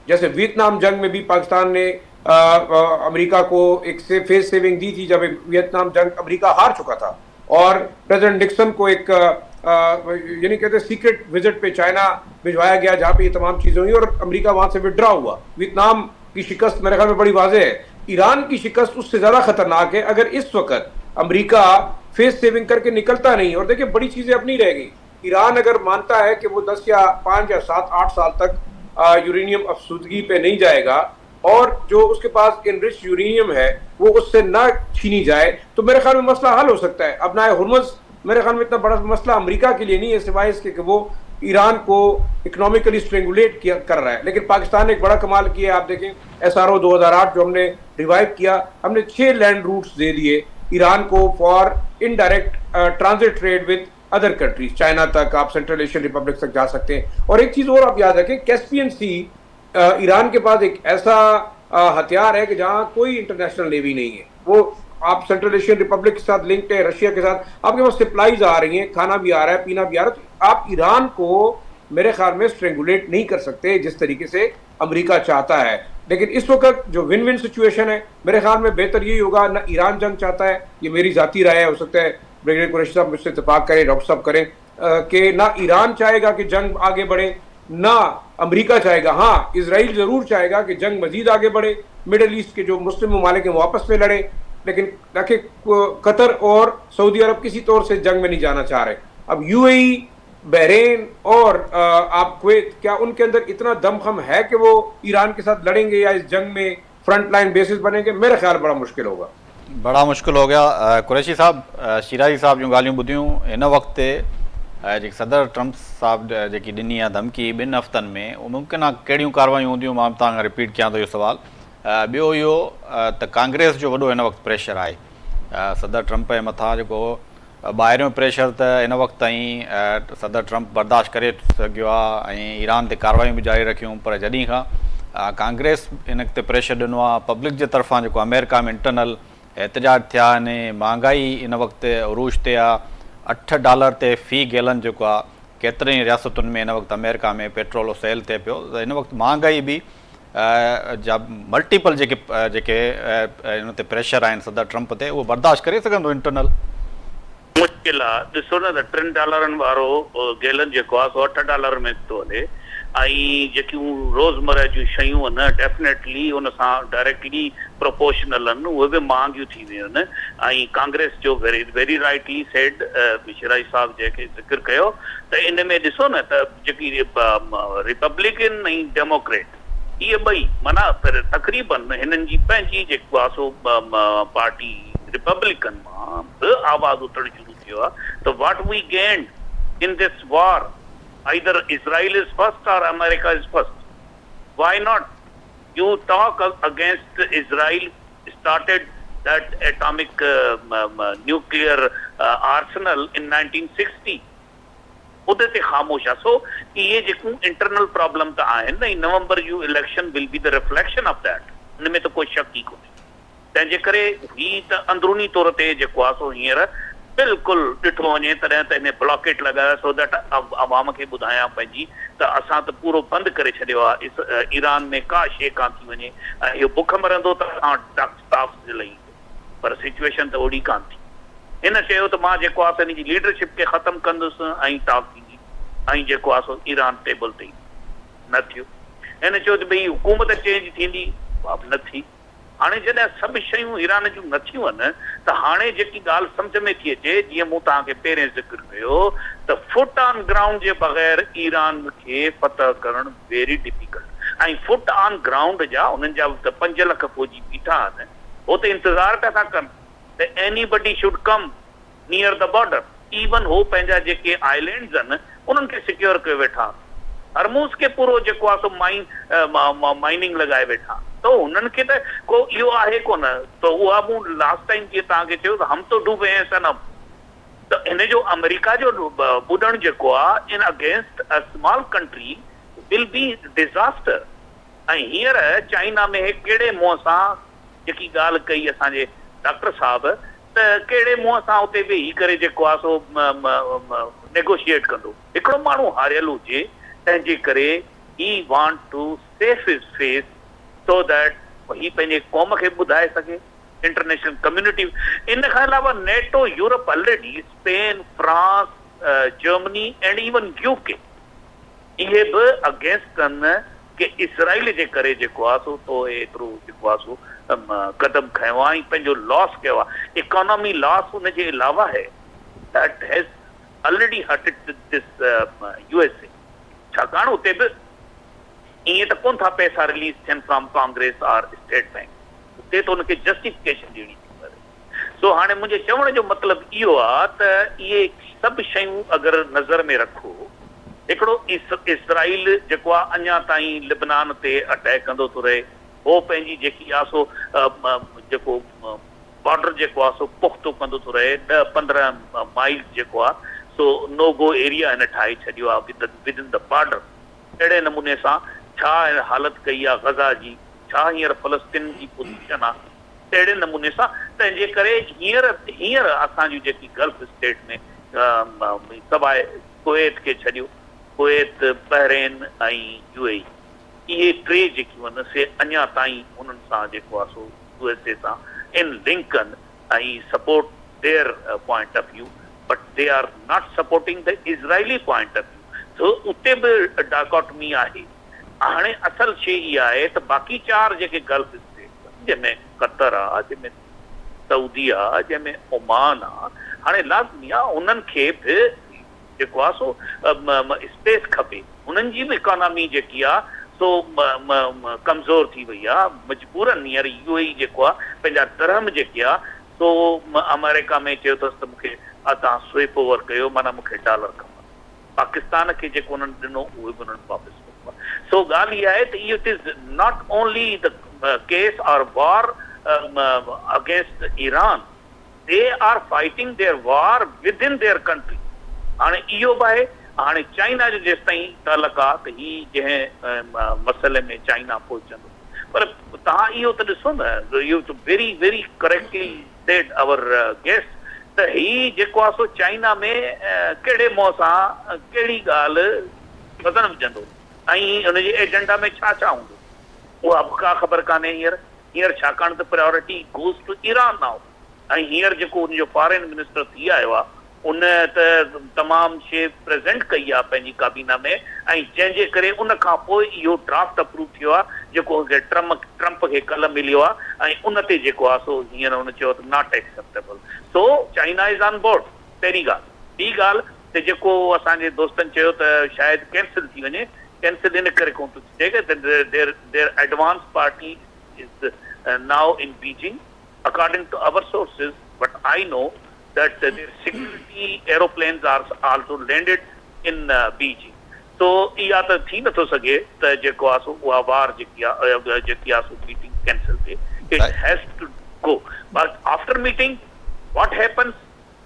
जैसे वियतनाम जंग में भी पाकिस्तान ने अमेरिका को एक से फेस सेविंग दी थी जब वियतनाम जंग अमेरिका हार चुका था, और प्रेसिडेंट निक्सन को एक यानी कहते सीक्रेट विजिट पे चाइना भिजवाया गया जहाँ पे ये तमाम चीज़ें हुई और अमेरिका वहाँ से विड्रॉ हुआ। वियतनाम की शिकस्त मेरे ख्याल में बड़ी वाज़ेह है। ईरान की शिकस्त उससे ज़्यादा खतरनाक है अगर इस वक्त अमेरिका फेस सेविंग करके निकलता नहीं। और देखिए, बड़ी चीज़ें अब नहीं रहेगी। ईरान अगर मानता है कि वो 10 या 5 या 7 8 साल तक यूरेनियम अफसूदगी पे नहीं जाएगा और जो उसके पास इनरिच यूरेनियम है वो उससे ना छीनी जाए, तो मेरे ख्याल में मसला हल हो सकता है। अब ना हुर्मुज़ मेरे ख्याल में इतना बड़ा मसला अमेरिका के लिए नहीं है, सिवाय इसके कि वो ईरान को इकोनॉमिकली स्ट्रेंगुलेट कर रहा है। लेकिन पाकिस्तान ने एक बड़ा कमाल किया, आप देखें SRO 2008 जो हमने रिवाइव किया, हमने 6 लैंड रूट्स दे दिए ईरान को for indirect transit trade with other countries, China तक, आप सेंट्रल एशियन रिपब्लिक तक जा सकते हैं। और एक चीज़ और आप याद रखें, कैस्पियन सी ईरान के पास एक ऐसा हथियार है कि जहाँ कोई इंटरनेशनल नेवी नहीं है। वो आप सेंट्रल एशियन रिपब्लिक के साथ लिंक्ड है, रशिया के साथ, आपके पास सप्लाईज आ रही हैं, खाना भी आ रहा है, पीना भी आ रहा है। तो आप ईरान को मेरे ख्याल में स्ट्रेंगुलेट नहीं कर सकते जिस तरीके से अमेरिका चाहता है। लेकिन इस वक्त जो विन विन सिचुएशन है, मेरे ख्याल में बेहतर यही होगा, ना ईरान जंग चाहता है, ये मेरी ज़ाती राय है, हो सकता है ब्रिगेडियर कुरैशी साहब मुझसे इत्तेफाक करें, डॉक्टर साहब करें, कि ना ईरान चाहेगा कि जंग आगे बढ़े, ना अमेरिका चाहेगा। हाँ, इजराइल ज़रूर चाहेगा कि जंग मजीद आगे बढ़े, मिडल ईस्ट के जो मुस्लिम ममालिक हैं वो आपस में लड़े, लेकिन ताकि कतर और सऊदी अरब किसी तौर से जंग में नहीं जाना चाह रहे। अब यूएई, बहरीन और आप कुवैत, क्या उनके अंदर इतना दमखम है कि वो ईरान के साथ लड़ेंगे या इस जंग में फ्रंट लाइन बेसिस बनेंगे? मेरा ख्याल बड़ा मुश्किल होगा। बड़ा मुश्किल हो गया। कुरैशी साहब, शिराजी साहब जो ॻाल्हियूं ॿुधियूं, इन वक़्तु जेकी सदर ट्रंप साहब जेकी ॾिनी आहे धमकी 2 हफ़्तनि में, उहो मुमकिन आहे कहिड़ियूं कार्रवायूं हूंदियूं? मां तव्हां खां रिपीट कयां थो इहो सुवाल। ॿियो इहो त कांग्रेस जो वॾो हिन वक़्तु प्रेशर आहे सदर ट्रंप जे मथां, जेको ॿाहिरियों प्रेशर त हिन वक़्तु ताईं सदर ट्रंप बर्दाश्त करे सघियो आहे ऐं ईरान ते कार्रवायूं बि जारी रखियूं, पर जॾहिं खां कांग्रेस इन ते प्रेशर ॾिनो आहे पब्लिक जे तरफ़ां, जेको अमेरिका में इंटरनल एहतजाज थिया आहिनि, महांगाई इन वक़्तु अरूज ते आहे, $8 ते फ़ी गैलन जेको आहे केतिरनि ई रियासतुनि में इन वक़्तु अमेरिका में पेट्रोल सेल थिए पियो, त इन वक़्तु महांगाई बि जा मल्टीपल जेके इन ते प्रेशर आहिनि सदर ट्रंप ते, उहो बर्दाश्त करे सघंदो इंटरनल? मुश्किल आहे। ॾिसो न त $3 वारो गैलन जेको आहे सो $8 में थो हले, ऐं जेकियूं रोज़मर्रा जूं शयूं आहिनि डेफिनेटली उन सां डायरेक्टली प्रोपोर्शनल आहिनि, उहे बि महांगियूं थी वियूं आहिनि। ऐं कांग्रेस जो वेरी राइटली सेड शिराजी साहब जेके ज़िक्र कयो, त इन में ॾिसो न त जेकी रिपब्लिकन ऐं डेमोक्रेट इहे ॿई माना तक़रीबन हिननि जी पंहिंजी जेको आहे सो पार्टी रिपब्लिकन मां बि आवाज़ उथणु शुरू थियो आहे त what we gained in this war either Israel is first or America is first. Why not? You talk against Israel started that atomic nuclear arsenal in 1960. उदे ते खामोश आहे. सो इहे जेको इंटरनल प्रॉब्लम त आहिनि न, नवंबर जूं election will be the reflection of that. हिन में त कोई शक ई कोन्हे. तंहिंजे करे ही त अंदरूनी तौर ते जेको आहे सो हींअर बिल्कुलु ॾिठो वञे तॾहिं त हिन ब्लॉकेट लॻायो सो दैट अवाम खे ॿुधायां पंहिंजी त असां त पूरो बंदि करे छॾियो आहे, ईरान में का शइ कान थी वञे ऐं इहो बुख मरंदो त असां स्टाफ लही ईंदो, पर सिचुएशन त ओड़ी कान थी. हिन चयो त मां जेको आहे हिन जी लीडरशिप खे ख़तमु कंदुसि ऐं टॉक थींदी ऐं जेको आहे सो ईरान टेबल ते न थियो. हिन चयो त भई हुकूमत चेंज थींदी, न थी. हाणे जॾहिं सभु शयूं ईरान जूं नथियूं आहिनि त हाणे जेकी ॻाल्हि सम्झ में थी अचे, जीअं मूं तव्हांखे पहिरें ज़िक्र कयो त फुट ऑन ग्राउंड जे बग़ैर ईरान खे फतह करणु वेरी डिफिकल्ट. ऐं फुट ऑन ग्राउंड जा उन्हनि जा त 5 लख फौजी बीठा आहिनि, हो त इंतज़ार पिया था कनि त anybody should come near the border. Even हो पंहिंजा जेके आइलैंड्स आहिनि उन्हनि खे सिक्योर कयो वेठा, हरमूज़ खे पूरो जेको आहे सो माइनिंग लॻाए वेठा. त हुननि खे त को इहो आहे कोन. त उहा मूं लास्ट टाइम जीअं तव्हांखे चयो त हम तो डूबे हैं सनम. त हिन जो अमेरिका जो ॿुधणु जेको आहे in against a small country will be disaster. ऐं हींअर चाइना में कहिड़े मुंहं सां जेकी ॻाल्हि कई असांजे डॉक्टर साहब त कहिड़े मुंहं सां उते वेही करे जेको आहे सो नेगोशिएट कंदो. हिकिड़ो माण्हू हारियल हुजे, तंहिंजे करे ही वांट टू सेफ हिज फेस so that ही पंहिंजे क़ौम खे ॿुधाए सघे, इंटरनेशनल कम्युनिटी. इन खां अलावा NATO, Europe already, Spain, France, Germany and even UK इहे बि अगेंस्ट कनि कि इसराइल जे करे जेको आहे सो तो एतिरो जेको आहे सो कदम खयो आहे ऐं पंहिंजो लॉस कयो आहे. इकोनॉमी लॉस हुनजे अलावा है that has already hurted this USA. छाकाणि उते बि ईअं त कोन था पैसा रिलीज़ थियनि फ्रॉम कांग्रेस और स्टेट बैंक, उते त हुनखे जस्टिफिकेशन ॾियणी थी पए. सो हाणे मुंहिंजे चवण जो मतिलबु इहो आहे त इहे सभु शयूं अगरि नज़र में रखो, हिकिड़ो इसराइल जेको आहे अञा ताईं लिबनान ते अटैक कंदो थो रहे, हो पंहिंजी जेकी आहे सो जेको बॉर्डर जेको आहे सो पुख़्तो कंदो थो रहे. 10-15 माइल जेको आहे सो नोगो एरिया हिन ठाहे छॾियो आहे विद इन द बॉर्डर. अहिड़े नमूने सां छा हालत कई आहे गज़ा जी, छा हींअर फ़लस्तीन जी पोज़ीशन आहे, अहिड़े नमूने सां. तंहिंजे करे हींअर असांजूं जेकी गल्फ स्टेट में सवाइ कुवैत खे छॾियो, कुवैत, बहरेन ऐं UAE, इहे 3 जेकियूं आहिनि से अञा ताईं उन्हनि सां जेको आहे सो USA सां इन लिंक आहिनि ऐं support their point of view, but they are not supporting the Israeli point of view. तो उते बि डाकोटमी आहे. हाणे असल शइ इहा आहे त बाक़ी 4 जेके गल्फ स्टेट जंहिंमें कतर आहे, जंहिंमें सऊदी आहे, जंहिंमें ओमान आहे, हाणे लाज़मी आहे उन्हनि खे बि जेको आहे सो स्पेस खपे. उन्हनि जी बि इकोनॉमी जेकी आहे सो कमज़ोर थी वई आहे. मजबूरन हींअर UAE जेको आहे पंहिंजा दरहम जेके आहे सो अमेरिका में चयो अथसि त मूंखे तव्हां स्विप ओवर कयो, माना मूंखे डॉलर खपे. पाकिस्तान खे जेको उन्हनि ॾिनो उहे बि उन्हनि वापसि कयो आहे. सो ॻाल्हि इहा आहे त इहो it is not only the case और war against Iran, they are fighting their war with in their country. हाणे इहो बि आहे. हाणे चाइना जो जेसि ताईं तालुक आहे त ही जंहिं मसइले में चाइना पहुचंदो, पर तव्हां इहो त ॾिसो न, you very very correctly said our guest त ही जेको आहे सो चाइना में कहिड़े मुंहं सां कहिड़ी ॻाल्हि वज़न विझंदो ऐं हुनजे एजेंडा में छा छा हूंदो, उहा बि का ख़बर कान्हे हींअर छाकाणि त priority goes to Iran now. ऐं हींअर जेको हुनजो फॉरेन मिनिस्टर थी आयो आहे उन त तमामु शइ प्रेज़ेंट कई आहे पंहिंजी काबीना में, ऐं जंहिंजे करे उन खां पोइ इहो ड्राफ्ट अप्रूव थियो आहे जेको ट्रम्प खे कल्ह मिलियो आहे. ऐं उन ते जेको आहे सो हींअर हुन चयो त not acceptable. So China is on board. पहिरीं ॻाल्हि. ॿी ॻाल्हि त जेको असांजे दोस्तनि चयो त शायदि कैंसिल थी वञे, कैंसिल इन करे कोन थो थी सघे their advance party is now in Beijing according to our sources, but I know that their security aeroplanes are also landed in Beijing. So इहा त थी नथो सघे त जेको आहे सो उहा वार जेकी आहे सो मीटिंग कैंसिल थिए. It has to go. But after meeting, what happens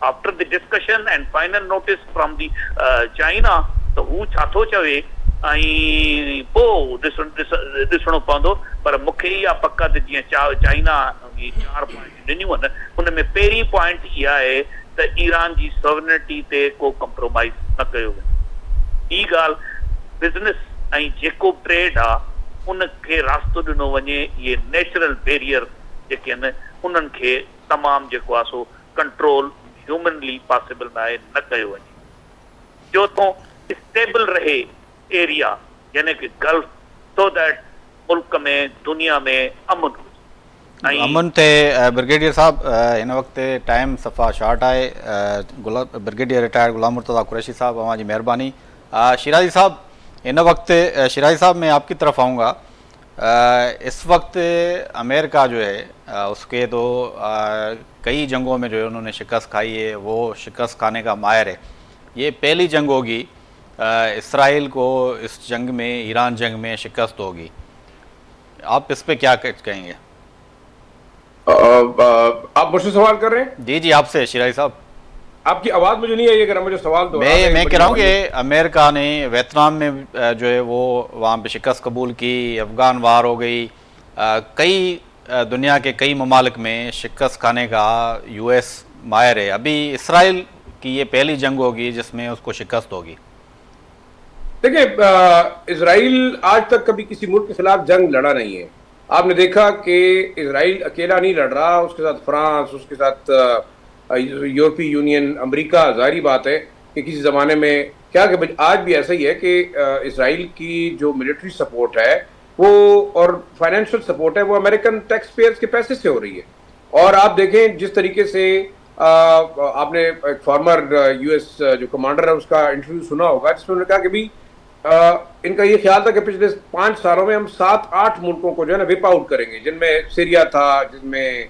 after the discussion and final notice from the China, त हू छा थो चवे ऐं पोइ ॾिसणो पवंदो. पर मूंखे इहा पक ते जीअं चाइना 4 पॉइंट ॾिनियूं आहिनि, उन में पहिरीं पॉइंट इहा आहे त ईरान जी सॉवरेनिटी ते को कंप्रोमाइज़ न कयो वञे. ॿी ॻाल्हि, बिज़नेस ऐं जेको ट्रेड आहे उनखे रास्तो ॾिनो वञे. इहे नेचुरल बैरियर जेके आहिनि उन्हनि खे तमामु जेको आहे सो कंट्रोल ह्यूमनली पॉसिबल न आहे, न कयो वञे. चोथों, स्टेबल रहे एरिया यानी कि गल्फ, सो दैट मुल्क में दुनिया में अमन हुजे. अमन ते ब्रिगेडियर साहब हिन वक़्तु टाइम सफ़ा शॉर्ट आहे. ब्रिगेडियर रिटायर्ड गुलाम मुर्तज़ा कुरैशी साहब, अवां जी महिरबानी. शिराजी साहब, इन वक्त शिराजी साहब मैं आपकी तरफ आऊँगा. इस वक्त अमेरिका जो है उसके तो कई जंगों में जो है उन्होंने शिकस्त खाई है, वो शिकस्त खाने का माहिर है. ये पहली जंग होगी इसराइल को इस जंग में, ईरान जंग में शिकस्त होगी. आप इस पे क्या कहेंगे? आप मुझसे सवाल कर रहे हैं? जी जी, आपसे शिराजी साहब. आपकी आवाज़ मुझे नहीं आई, अगर मुझे सवाल दो. मैं कह रहा हूँ कि अमेरिका ने वियतनाम में जो है वो वहाँ पे शिकस्त कबूल की, अफ़गान वार हो गई, कई दुनिया के कई ममालिक में शिकस्त खाने का यूएस माहिर है. अभी इसराइल की ये पहली जंग होगी जिसमें उसको शिकस्त होगी. देखिए, इसराइल आज तक कभी किसी मुल्क के खिलाफ जंग लड़ा नहीं है. आपने देखा कि इसराइल अकेला नहीं लड़ रहा, उसके साथ फ्रांस, उसके साथ यूरोपीय यूनियन, अमेरिका. जाहिर बात है कि किसी ज़माने में क्या कि आज भी ऐसा ही है कि इसराइल की जो मिलिट्री सपोर्ट है वो और फाइनेंशियल सपोर्ट है वो अमेरिकन टैक्स पेयर्स के पैसे से हो रही है. और आप देखें जिस तरीके से आपने एक फॉर्मर यूएस जो कमांडर है उसका इंटरव्यू सुना होगा, जिसमें उन्होंने कहा कि भी इनका ये ख्याल था कि पिछले 5 सालों में हम 7-8 मुल्कों को जो है ना विप आउट करेंगे, जिनमें सीरिया था, जिनमें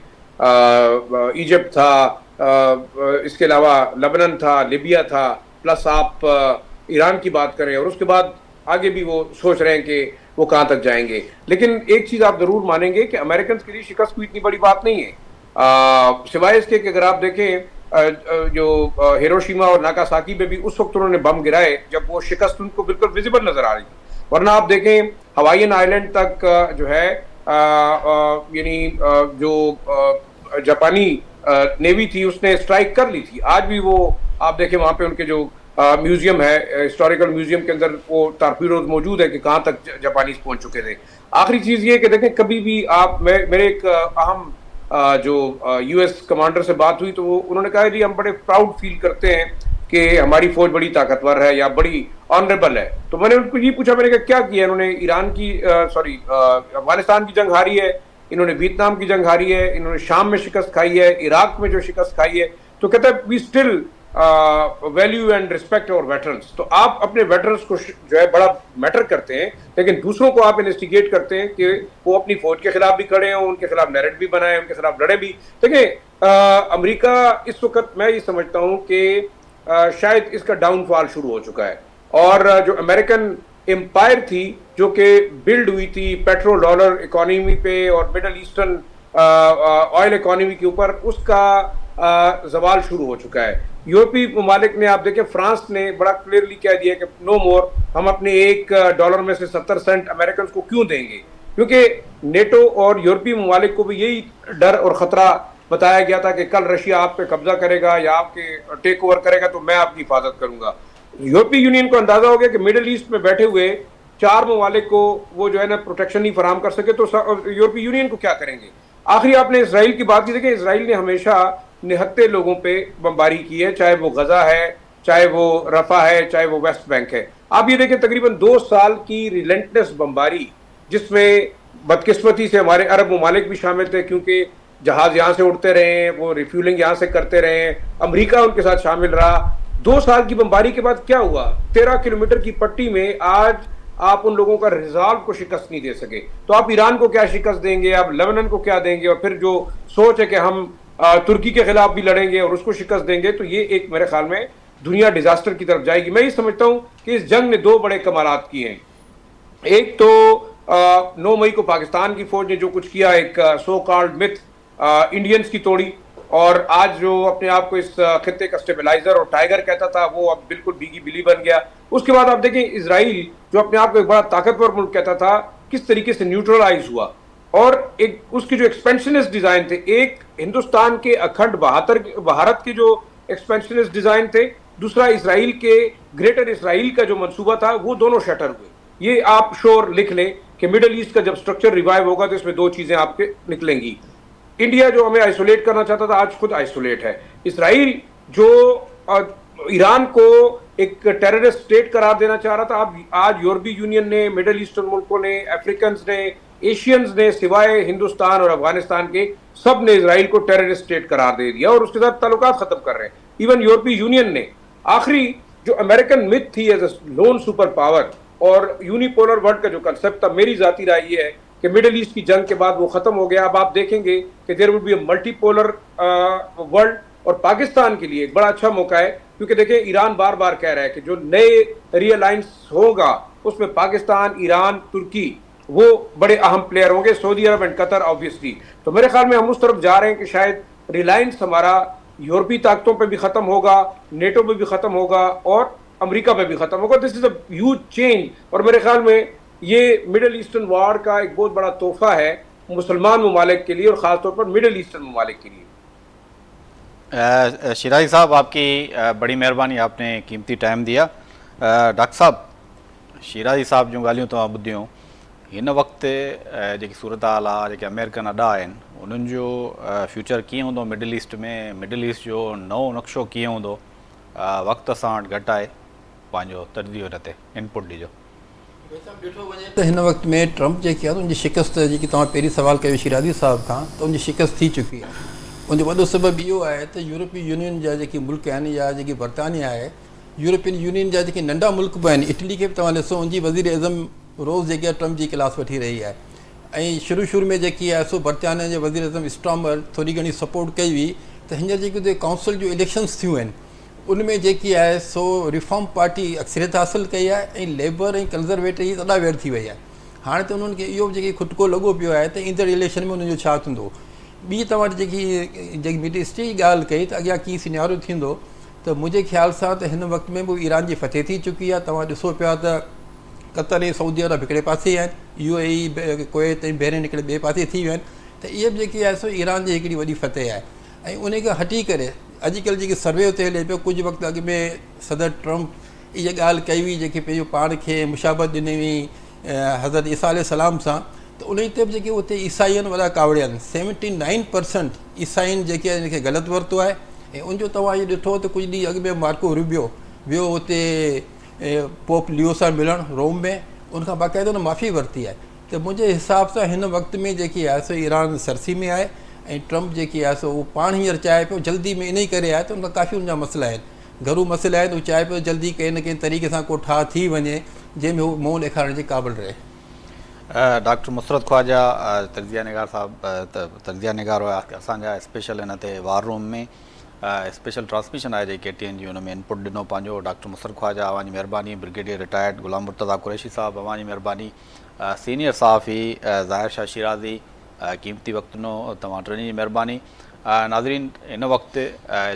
इजिप्ट था, इसके अलावा लेबनान था, लिबिया था, प्लस आप ईरान की बात करें, और उसके बाद आगे भी वो सोच रहे हैं कि वो कहाँ तक जाएंगे. लेकिन एक चीज़ आप ज़रूर मानेंगे कि अमेरिकन के लिए शिकस्त कोई इतनी बड़ी बात नहीं है, सिवाय इसके कि अगर आप देखें जो हिरोशिमा और नागासाकी में भी उस वक्त उन्होंने बम गिराए जब वो शिकस्त उनको बिल्कुल विजिबल नजर आ रही थी. वरना आप देखें हवाईयन आइलैंड तक जो है यानी जो जापानी नेवी थी उसने स्ट्राइक कर ली थी. आज भी वो आप देखें वहाँ पे उनके जो म्यूजियम है, हिस्टोरिकल म्यूजियम के अंदर वो टारपीडोज मौजूद है कि कहाँ तक जापानीज पहुँच चुके थे. आखिरी चीज़ ये कि देखें कभी भी आप मेरे एक अहम जो यूएस कमांडर से बात हुई तो उन्होंने कहा जी हम बड़े प्राउड फील करते हैं कि हमारी फौज बड़ी ताकतवर है या बड़ी ऑनरेबल है. तो मैंने उनको ये पूछा, मैंने कहा क्या किया इन्होंने? ईरान की अफगानिस्तान की जंग हारी है, इन्होंने वियतनाम की जंग हारी है, इन्होंने शाम में शिकस्त खाई है, इराक में जो शिकस्त खाई है. तो कहता है we still value and respect और वेटरन्स. तो आप अपने वेटरन्स को जो है बड़ा मैटर करते हैं, लेकिन दूसरों को आप इन्वेस्टिगेट करते हैं कि वो अपनी फौज के खिलाफ भी खड़े हों, उनके खिलाफ नैरेटिव भी बनाए, उनके खिलाफ लड़े भी. देखिए अमेरिका इस वक्त मैं ये समझता हूँ कि शायद इसका डाउनफॉल शुरू हो चुका है. और जो अमेरिकन एम्पायर थी जो कि बिल्ड हुई थी पेट्रो डॉलर इकोनॉमी पे और मिडल ईस्टर्न ऑयल इकोनॉमी के ऊपर, उसका जवाल शुरू हो चुका है. यूरोपीय ममालिक ने आप देखें फ्रांस ने बड़ा क्लियरली कह दिया कि नो मोर, हम अपने $1 में से 70 सेंट अमेरिकन को क्यों देंगे, क्योंकि नेटो और यूरोपीय ममालिक को भी यही डर और ख़तरा बताया गया था कि कल रशिया आप पे कब्जा करेगा या आपके टेक ओवर करेगा तो मैं आपकी हिफाजत करूंगा. यूरोपीय यूनियन को अंदाजा हो गया कि मिडिल ईस्ट में बैठे हुए 4 ममालिक को वो जो है ना प्रोटेक्शन नहीं फराहम कर सके तो यूरोपीय यूनियन को क्या करेंगे. आखिरी आपने इसराइल की बात की, देखिए इसराइल ने हमेशा निहत्ते लोगों पे बमबारी की है, चाहे वो गजा है, चाहे वो रफा है, चाहे वो वेस्ट बैंक है. आप ये देखें तकरीबन 2 साल की रिलेंटलेस बमबारी, जिसमें बदकिस्मती से हमारे अरब ममालिक भी शामिल थे क्योंकि जहाज यहाँ से उड़ते रहे, वो रिफ्यूलिंग यहाँ से करते रहे, अमेरिका उनके साथ शामिल रहा. 2 साल की बमबारी के बाद क्या हुआ? 13 किलोमीटर की पट्टी में आज آپ ان لوگوں کا ریزالو کو شکست نہیں دے سکے. تو آپ ایران کو کیا شکست دیں گے, آپ لیبنان کو کیا دیں گے, اور پھر جو سوچ ہے کہ ہم ترکی کے خلاف بھی لڑیں گے اور اس کو شکست دیں گے, تو یہ ایک میرے خیال میں دنیا ڈیزاسٹر کی طرف جائے گی. میں یہ سمجھتا ہوں کہ اس جنگ نے دو بڑے کمالات کیے ہیں. ایک تو 9 مئی کو پاکستان کی فوج نے جو کچھ کیا, ایک سو کالڈ متھ انڈینز کی توڑی, اور آج جو اپنے آپ کو اس خطے کا اسٹیبلائزر اور ٹائیگر کہتا تھا وہ اب بالکل بیگی بلی بن گیا. اس کے بعد آپ دیکھیں اسرائیل جو اپنے آپ کو ایک بڑا طاقتور ملک کہتا تھا, کس طریقے سے نیوٹرلائز ہوا. اور ایک اس کی جو ایکسپینشنسٹ ڈیزائن تھے, ایک ہندوستان کے اکھنڈ بھارت کے جو ایکسپینشنسٹ ڈیزائن تھے, دوسرا اسرائیل کے گریٹر اسرائیل کا جو منصوبہ تھا, وہ دونوں شٹر ہوئے. یہ آپ شور لکھ لیں کہ مڈل ایسٹ کا جب سٹرکچر ریوائیو ہوگا تو اس میں دو چیزیں آپ کے نکلیں گی. انڈیا جو ہمیں آئسولیٹ کرنا چاہتا تھا, آج خود آئسولیٹ ہے. اسرائیل جو ایران کو ایک ٹیررسٹ اسٹیٹ قرار دینا چاہ رہا تھا, اب آج یورپی یونین نے, مڈل ایسٹرن ملکوں نے, افریقنز نے, ایشینز نے, سوائے ہندوستان اور افغانستان کے, سب نے اسرائیل کو ٹیررسٹ اسٹیٹ قرار دے دیا اور اس کے ساتھ تعلقات ختم کر رہے ہیں. ایون یورپی یونین نے. آخری جو امریکن متھ تھی as a loan super power اور یونیپولر ورلڈ کا جو کنسپٹ تھا, میری ذاتی رائے یہ ہے کہ مڈل ایسٹ کی جنگ کے بعد وہ ختم ہو گیا. اب آپ دیکھیں گے کہ there will be a multipolar world, اور پاکستان کے لیے ایک بڑا اچھا موقع ہے, کیونکہ دیکھیں ایران بار بار کہہ رہا ہے کہ جو نئے ری الائنس ہوگا اس میں پاکستان, ایران, ترکی وہ بڑے اہم پلیئر ہوں گے, سعودی عرب اینڈ قطر آبویسلی. تو میرے خیال میں ہم اس طرف جا رہے ہیں کہ شاید ریلائنس ہمارا یورپی طاقتوں پہ بھی ختم ہوگا, نیٹو پہ بھی ختم ہوگا, اور امریکہ پہ بھی ختم ہوگا. دس از اے ہیوج چینج, اور میرے خیال میں یہ مڈل ایسٹرن وار کا ایک بہت بڑا تحفہ ہے مسلمان ممالک کے لیے, اور خاص طور پر مڈل ایسٹرن ممالک کے لیے. شیرازی صاحب آپ کی بڑی مہربانی, آپ نے قیمتی ٹائم دیا. ڈاکٹر صاحب, شیرازی صاحب جूं ॻाल्हियूं तव्हां ॿुधियूं, हिन वक़्तु जेकी सूरत हाल आहे, जेके अमेरिकन अॾा आहिनि, उन्हनि जो फ्यूचर कीअं हूंदो मिडल ईस्ट में, मिडल ईस्ट जो नओं नक्शो कीअं हूंदो, वक़्तु असां वटि घटि आहे, पंहिंजो तर्जीह हिन ते इनपुट ॾिजो. ॾिठो वञे त हिन वक़्त में ट्रम्प जेकी आहे उनजी शिकस्त, जेकी तव्हां पहिरीं सवाल कयो शिराज़ी साहिब खां, त उनजी शिकस्त थी चुकी आहे. उनजो वॾो सबबु इहो आहे त यूरोपीय यूनियन जा जेके मुल्क आहिनि, या जेकी बर्तानिया आहे, यूरोपियन यूनियन जा जेके नंढा मुल्क बि आहिनि, इटली खे बि तव्हां ॾिसो, उनजी वज़ीर अज़म रोज़ जेकी आहे ट्रम्प जी क्लास वठी रही आहे. ऐं शुरू में जेकी आहे सो बर्तानिया जे वज़ीर अज़म स्टॉमर थोरी घणी सपोर्ट कई हुई, त हींअर जेके उते काउंसिल जो इलेक्शन्स थियूं आहिनि, उनमें जेकी आहे सो रिफॉर्म पार्टी अक्सरियत हासिलु कई आहे, ऐं लेबर ऐं कंज़र्वेटिव तॾावेर थी वई आहे. हाणे त उन्हनि खे इहो बि जेकी खुटको लॻो पियो आहे त ईंदड़ इलेक्शन में उनजो छा थींदो. ॿी तव्हां जेकी मिडल ईस्ट जी ॻाल्हि कई त अॻियां कीअं सिनारो थींदो, त मुंहिंजे ख़्याल सां त हिन वक़्त में बि ईरान जी फतेह थी चुकी आहे. तव्हां ॾिसो पिया त क़तर ऐं सऊदी अरब हिकिड़े पासे आहिनि, UAE, कुवैत ऐं बहरीन हिकिड़े ॿिए पासे थी विया आहिनि. त इहे बि जेकी आहे सो ईरान जी हिकिड़ी वॾी फतेह आहे. ऐं उन खां हटी करे अॼुकल्ह जेकी सर्वे उते हले पियो, कुझु वक़्तु अॻु में सदर ट्रम्प इहा ॻाल्हि कई हुई, जेके पंहिंजो पाण खे मुशाबत ॾिनी हुई हज़रत ईसा अलैहिस्सलाम सां, त उन ते बि जेके उते ईसाई आहिनि वॾा कावड़िया आहिनि. 79% ईसाइनि जेके आहिनि हिनखे ग़लति वरितो आहे. ऐं उनजो तव्हां इहो ॾिठो त कुझु ॾींहं अॻु में मार्को रूबियो वियो उते पोप लियो सां मिलणु रोम में, उनखां बाक़ाइदा उन माफ़ी वरिती आहे. त मुंहिंजे हिसाब सां हिन वक़्त में जेकी आहे सो ईरान सरसी में आहे, ऐं ट्रम्प जेकी आहे सो उहो पाण हींअर चाहे पियो जल्दी में इन ई करे आहे त उनखां काफ़ी उनजा मसइला आहिनि, घरू मसइला आहिनि. उहो चाहे पियो जल्दी कंहिं न कंहिं तरीक़े सां को ठाह थी वञे जंहिंमें उहो मुंहुं ॾेखारण जे क़ाबिल रहे. डॉक्टर मुसरत ख्वाजा तर्जिया निगार साहब, तर्जिया निगार हुआ असांजा स्पेशल हिन ते वार रूम में स्पेशल ट्रांसमिशन आहे जेकी KTN जी, हुन में इनपुट ॾिनो पंहिंजो. डॉक्टर मुसरत ख्वाजा, अवांजी महिरबानी. ब्रिगेडियर रिटायर्ड गुलाम मुर्तज़ा कुरैशी साहब, अवांजी महिरबानी. सीनियर सहाफ़ी ज़ाहिर शाह शिराज़ी, क़ीमती वक़्तु ॾिनो, तव्हां टिनि जी महिरबानी. नाज़रीन, हिन वक़्तु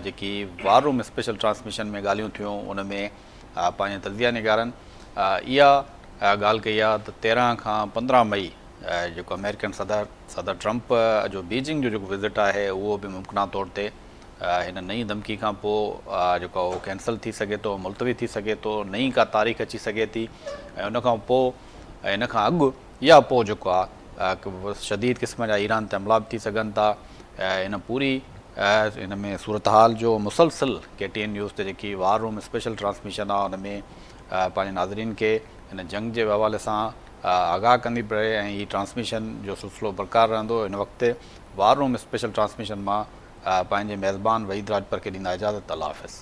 जेकी वार रूम स्पेशल ट्रांसमिशन में ॻाल्हियूं थियूं, उन में पंहिंजे तर्जिया निगारनि इहा ॻाल्हि कई आहे त 13 खां 15 मई जेको अमेरिकन सदर ट्रम्प जो बीजिंग जो जेको विज़िट आहे, उहो बि मुमकिना तौर ते हिन नई धमकी खां पोइ जेको उहो कैंसिल थी सघे थो, मुलतवी थी सघे थो, नई का तारीख़ अची सघे थी. ऐं उनखां पोइ, हिन खां अॻु या पोइ जेको आहे शदीद क़िस्म जा ईरान ते हमला बि थी सघनि था. हिन पूरी हिन में सूरत हाल जो मुसलसिल KTN न्यूज़ ते जेकी वार रूम स्पेशल ट्रांसमिशन आहे, हुन में पंहिंजे नाज़रीन खे हिन जंग जे हवाले सां आगाह कंदी पए, ऐं हीअ ट्रांसमिशन जो सिलसिलो बरक़रार रहंदो. हिन वक़्तु वार रूम स्पेशल ट्रांसमिशन मां पंहिंजे मेज़बान वहीद राजपर खे ॾींदा इजाज़त. अल्लाह हाफ़िज़.